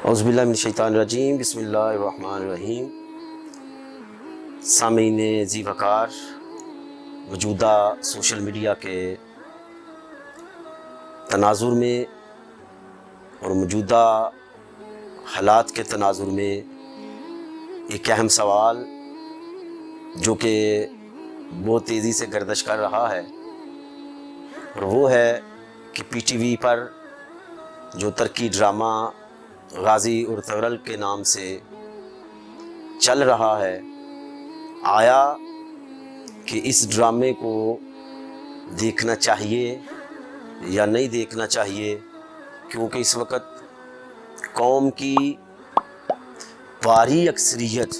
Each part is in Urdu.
اعوذ باللہ من الشیطان الرجیم، بسم اللہ الرحمن الرحیم۔ سامعین ذی وقار، موجودہ سوشل میڈیا کے تناظر میں اور موجودہ حالات کے تناظر میں ایک اہم سوال جو کہ بہت تیزی سے گردش کر رہا ہے، اور وہ ہے کہ پی ٹی وی پر جو ترکی ڈرامہ غازی اور تغرل کے نام سے چل رہا ہے، آیا کہ اس ڈرامے کو دیکھنا چاہیے یا نہیں دیکھنا چاہیے؟ کیونکہ اس وقت قوم کی بھاری اکثریت،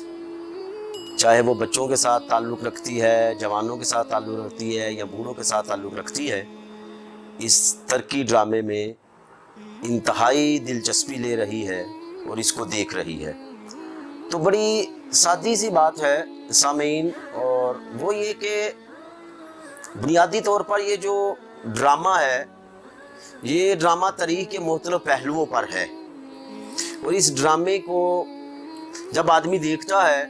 چاہے وہ بچوں کے ساتھ تعلق رکھتی ہے، جوانوں کے ساتھ تعلق رکھتی ہے یا بوڑھوں کے ساتھ تعلق رکھتی ہے، اس ترکی ڈرامے میں انتہائی دلچسپی لے رہی ہے اور اس کو دیکھ رہی ہے۔ تو بڑی سادی سی بات ہے سامعین، اور وہ یہ کہ بنیادی طور پر یہ جو ڈرامہ ہے، یہ ڈرامہ تاریخ کے مختلف پہلوؤں پر ہے، اور اس ڈرامے کو جب آدمی دیکھتا ہے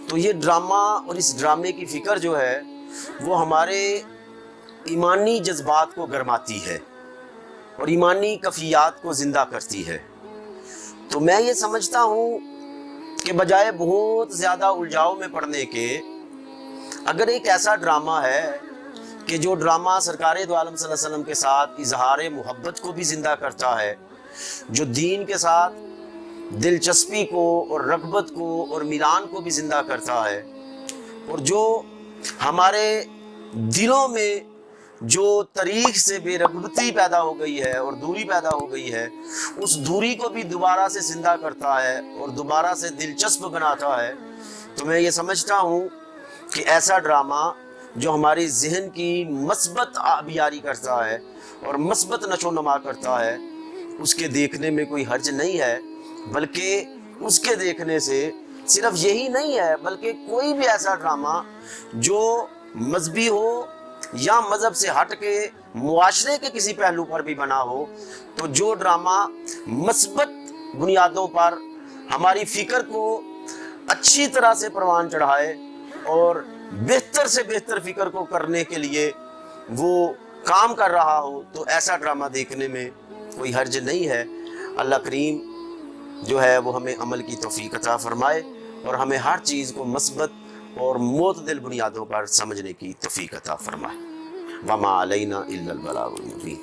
تو یہ ڈرامہ اور اس ڈرامے کی فکر جو ہے وہ ہمارے ایمانی جذبات کو گرماتی ہے اور ایمانی کیفیات کو زندہ کرتی ہے۔ تو میں یہ سمجھتا ہوں کہ بجائے بہت زیادہ الجھاؤ میں پڑنے کے، اگر ایک ایسا ڈرامہ ہے کہ جو ڈرامہ سرکار دو عالم صلی اللہ علیہ وسلم کے ساتھ اظہار محبت کو بھی زندہ کرتا ہے، جو دین کے ساتھ دلچسپی کو اور رغبت کو اور میلان کو بھی زندہ کرتا ہے، اور جو ہمارے دلوں میں جو تاریخ سے بے رغبتی پیدا ہو گئی ہے اور دوری پیدا ہو گئی ہے، اس دوری کو بھی دوبارہ سے زندہ کرتا ہے اور دوبارہ سے دلچسپ بناتا ہے، تو میں یہ سمجھتا ہوں کہ ایسا ڈرامہ جو ہماری ذہن کی مثبت آبیاری کرتا ہے اور مثبت نشو و نما کرتا ہے، اس کے دیکھنے میں کوئی حرج نہیں ہے، بلکہ اس کے دیکھنے سے صرف یہی نہیں ہے، بلکہ کوئی بھی ایسا ڈرامہ جو مذہبی ہو یا مذہب سے ہٹ کے معاشرے کے کسی پہلو پر بھی بنا ہو، تو جو ڈرامہ مثبت بنیادوں پر ہماری فکر کو اچھی طرح سے پروان چڑھائے اور بہتر سے بہتر فکر کو کرنے کے لیے وہ کام کر رہا ہو، تو ایسا ڈرامہ دیکھنے میں کوئی حرج نہیں ہے۔ اللہ کریم جو ہے وہ ہمیں عمل کی توفیق عطا فرمائے اور ہمیں ہر چیز کو مثبت اور معتدل بنیادوں پر سمجھنے کی توفیق عطا فرمائے۔ وما علینا الا البلاغ المبین۔